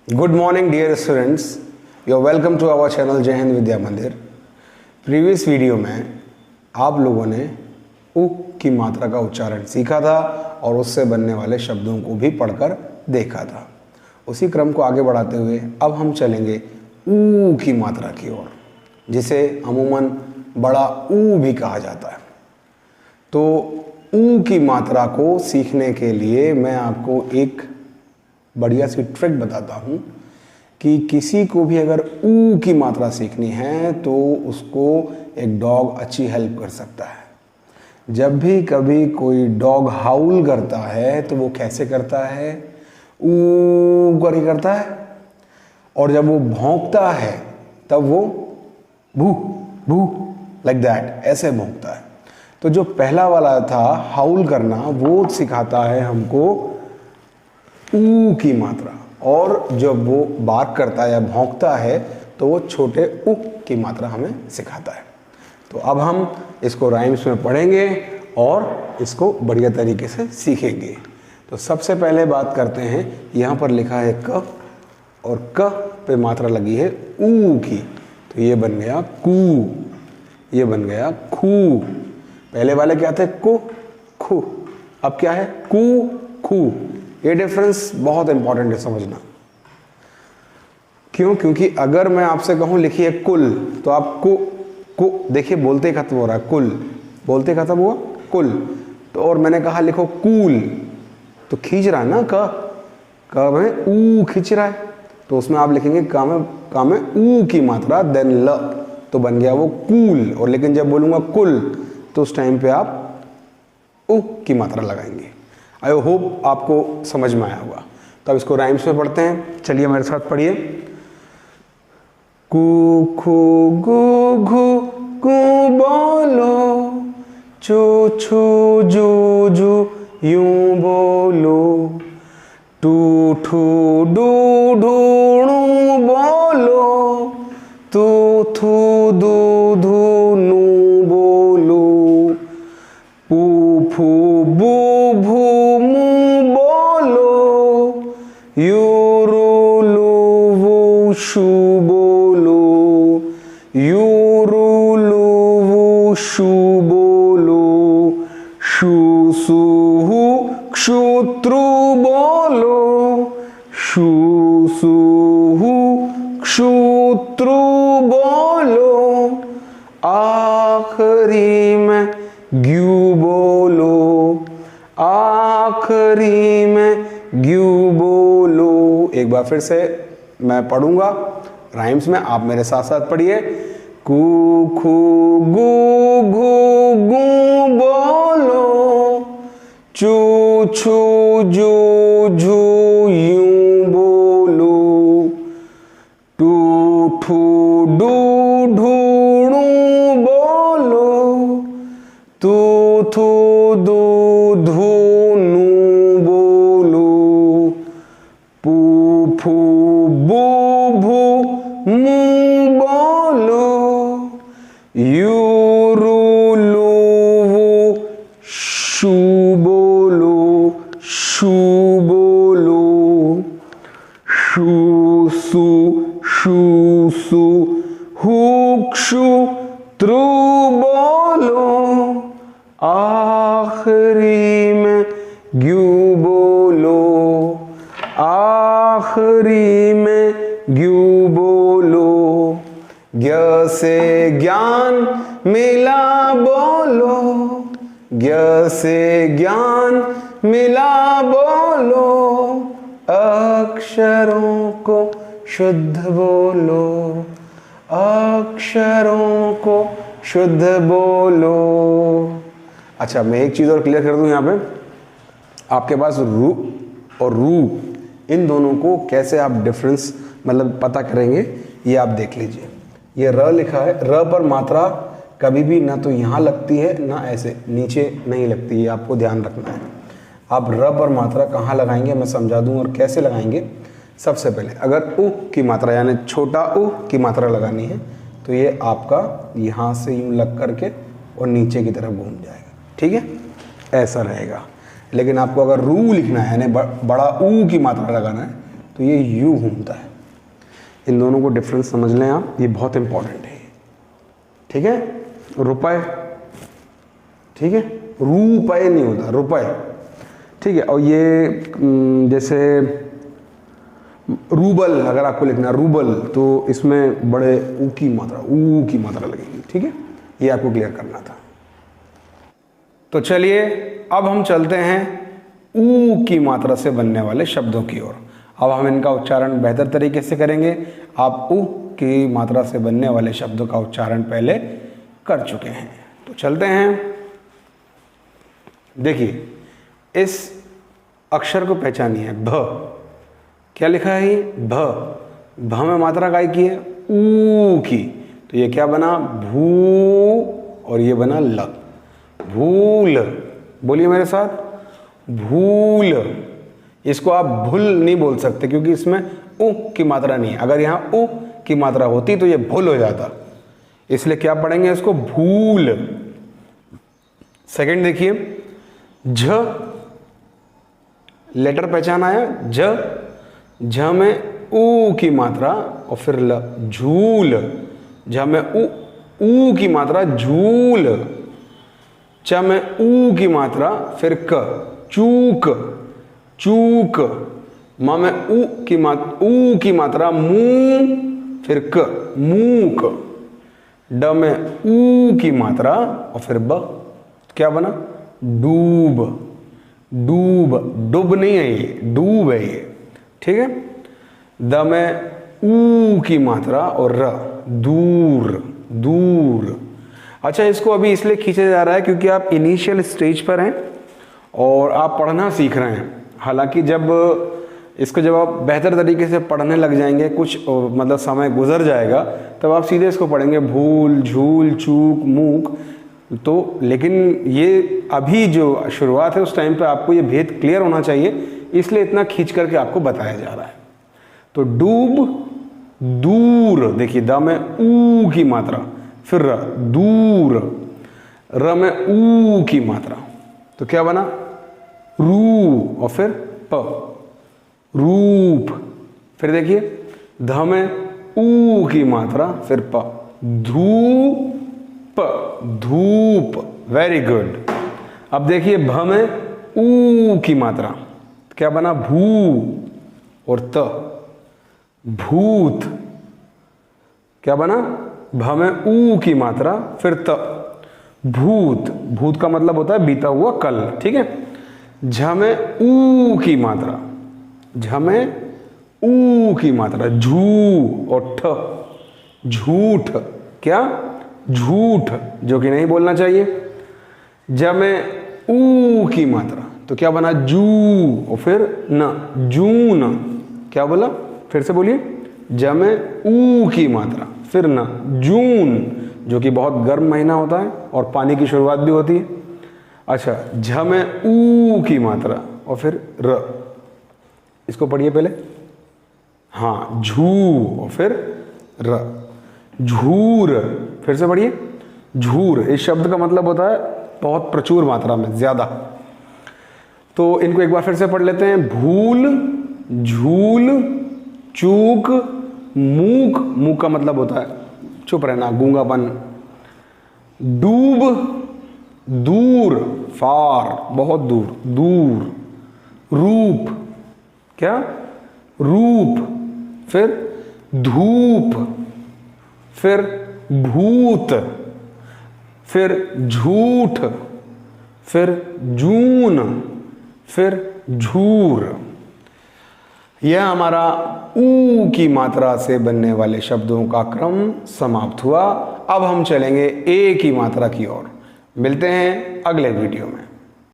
Good morning dear students, you are welcome to our channel जय हिंद विद्या मंदिर। Previous video में आप लोगों ने उ की मात्रा का उच्चारण सीखा था और उससे बनने वाले शब्दों को भी पढ़कर देखा था। उसी क्रम को आगे बढ़ाते हुए अब हम चलेंगे ऊ की मात्रा की ओर, जिसे अमूमन बड़ा ऊ भी कहा जाता है। तो ऊ की मात्रा को सीखने के लिए मैं आपको एक बढ़िया सी ट्रिक बताता हूँ कि किसी को भी अगर ऊ की मात्रा सीखनी है तो उसको एक डॉग अच्छी हेल्प कर सकता है। जब भी कभी कोई डॉग हाउल करता है तो वो कैसे करता है, ऊ करके करता है, और जब वो भौंकता है तब वो भू भू लाइक दैट ऐसे भौंकता है। तो जो पहला वाला था हाउल करना, वो सिखाता है हमको ऊ की मात्रा, और जब वो बार्क करता है या भौंकता है तो वो छोटे ऊ की मात्रा हमें सिखाता है। तो अब हम इसको राइम्स में पढ़ेंगे और इसको बढ़िया तरीके से सीखेंगे। तो सबसे पहले बात करते हैं, यहाँ पर लिखा है क और क पे मात्रा लगी है ऊ की, तो ये बन गया कू, ये बन गया खू। पहले वाले क्या थे, कु खू, अब क्या है कू खू। ये डिफरेंस बहुत इंपॉर्टेंट है समझना। क्यों? क्योंकि अगर मैं आपसे कहूं लिखिए कुल, तो आप को देखिए बोलते ही खत्म हो रहा है, कुल बोलते खत्म हुआ कुल। तो और मैंने कहा लिखो कूल, तो खींच रहा है ना, क में ऊ खींच रहा है, तो उसमें आप लिखेंगे का में ऊ की मात्रा देन ल, तो बन गया वो कूल। और लेकिन जब बोलूंगा कुल तो उस टाइम पे आप ऊ की मात्रा लगाएंगे। आई होप आपको समझ में आया होगा। तो अब इसको राइम्स में पढ़ते हैं, चलिए मेरे साथ पढ़िए। कू खू गू घू कू बोलो, चू छू जू जू यूं बोलो, टू ठू डू ढूणू बोलो, तू थू दू धू नू बोलो, पू फू बू भू मू बोलो, यू रू लू वू शू बोलो, यू रू लू वू शू बोलो, शू सू हू क्षुत्रु बोलो, शू सू हू क्षुत्रु बोलो, आखिरी में ग्यू बोलो, आखिरी में ग्यू बोलो। एक बार फिर से मैं पढ़ूंगा राइम्स में, आप मेरे साथ साथ पढ़िए। कू खू गू घू गू बोलो, चू छू जू झू यूं बोलो, टू ठू डू ढूणू बोलो, तू थू दू धू नू बोलो, पू फू बू भू मू बोलो, यू रू लू वू शू बोलो, शू बोलो, शू सू हू क्षु त्रु बोलो, आखिरी में ग्यू बोलो, आखिरी में ग्यू बोलो, ज्ञ से ज्ञान मिला बोलो, ज्ञ से ज्ञान मिला बोलो, अक्षरों को शुद्ध बोलो, अक्षरों को शुद्ध बोलो। अच्छा, मैं एक चीज़ और क्लियर कर दूं, यहाँ पे आपके पास रू और रू, इन दोनों को कैसे आप डिफरेंस मतलब पता करेंगे, ये आप देख लीजिए। ये र लिखा है, र पर मात्रा कभी भी ना तो यहाँ लगती है ना ऐसे नीचे नहीं लगती है, आपको ध्यान रखना है। आप र पर मात्रा कहाँ लगाएंगे मैं समझा दूँ और कैसे लगाएंगे। सबसे पहले अगर उ की मात्रा यानी छोटा उ की मात्रा लगानी है तो ये आपका यहाँ से यूँ लग करके और नीचे की तरफ घूम जाएगा, ठीक है, ऐसा रहेगा। लेकिन आपको अगर रू लिखना है यानी बड़ा ऊ की मात्रा लगाना है तो ये यूं घूमता है। इन दोनों को डिफरेंस समझ लें आप, ये बहुत इंपॉर्टेंट है। ठीक है, रुपए, ठीक है, रुपए नहीं होता, रुपए, ठीक है। और ये जैसे रूबल, अगर आपको लिखना है रूबल, तो इसमें बड़े ऊ की मात्रा लगेगी। ठीक है, ये आपको क्लियर करना था। तो चलिए अब हम चलते हैं ऊ की मात्रा से बनने वाले शब्दों की ओर। अब हम इनका उच्चारण बेहतर तरीके से करेंगे। आप ऊ की मात्रा से बनने वाले शब्दों का उच्चारण पहले कर चुके हैं, तो चलते हैं। देखिए, इस अक्षर को पहचानिए, भ। क्या लिखा है ये? भ। भ में मात्रा काय की है? ऊ की। तो ये क्या बना? भू, और ये बना ल। भूल। बोलिए मेरे साथ, भूल। इसको आप भूल नहीं बोल सकते क्योंकि इसमें उ की मात्रा नहीं है। अगर यहाँ उ की मात्रा होती तो ये भूल हो जाता, इसलिए क्या पढ़ेंगे इसको? भूल। सेकंड देखिए, झ, लेटर पहचान आया, झ। झ में ऊ की मात्रा और फिर ल, झूल। झ में ऊ की मात्रा, झूल। च में ऊ की मात्रा, फिर क, चूक, चूक। म में ऊ की मात्रा, मुंह, फिर क, मूक। ड में ऊ की मात्रा और फिर ब, क्या बना? डूब। डूब, डूब नहीं है ये, डूब है ये। ठीक है। द में ऊ की मात्रा और र, दूर, दूर। अच्छा, इसको अभी इसलिए खींचा जा रहा है क्योंकि आप इनिशियल स्टेज पर हैं और आप पढ़ना सीख रहे हैं। हालांकि जब आप बेहतर तरीके से पढ़ने लग जाएंगे, कुछ मतलब समय गुजर जाएगा, तब आप सीधे इसको पढ़ेंगे, भूल, झूल, चूक, मूक। तो लेकिन ये अभी जो शुरुआत है उस टाइम पे आपको ये भेद क्लियर होना चाहिए, इसलिए इतना खींच करके आपको बताया जा रहा है। तो डूब, दूर। देखिए, द में ऊ की मात्रा, फिर र, दूर। र में ऊ की मात्रा, तो क्या बना? रू, और फिर प, रूप। फिर देखिए, ध में ऊ की मात्रा, फिर प, धूप, धूप। Very good. अब देखिए, भ में ऊ की मात्रा, क्या बना? भू, और त, भूत। क्या बना? भ में ऊ की मात्रा, फिर त, भूत। भूत का मतलब होता है बीता हुआ कल। ठीक है। झ में ऊ की मात्रा, झ में ऊ की मात्रा, झू, और ठ, झूठ। क्या? झूठ, जो कि नहीं बोलना चाहिए। ज में ऊ की मात्रा, तो क्या बना? जू, और फिर न, जून। क्या बोला? फिर से बोलिए। ज में ऊ की मात्रा, फिर न, जून, जो कि बहुत गर्म महीना होता है और पानी की शुरुआत भी होती है। अच्छा, झ में ऊ की मात्रा और फिर र, इसको पढ़िए पहले। हाँ, झू, और फिर र, झूर। फिर से पढ़िए, झूर। इस शब्द का मतलब होता है बहुत प्रचुर मात्रा में, ज्यादा। तो इनको एक बार फिर से पढ़ लेते हैं। भूल, झूल, चूक, मूक। मूक का मतलब होता है चुप रहना, गूंगापन। डूब, दूर, फार, बहुत दूर, दूर। रूप, क्या? रूप। फिर धूप, फिर भूत, फिर झूठ, फिर जून, फिर झूर। यह हमारा ऊ की मात्रा से बनने वाले शब्दों का क्रम समाप्त हुआ। अब हम चलेंगे ए की मात्रा की ओर। मिलते हैं अगले वीडियो में।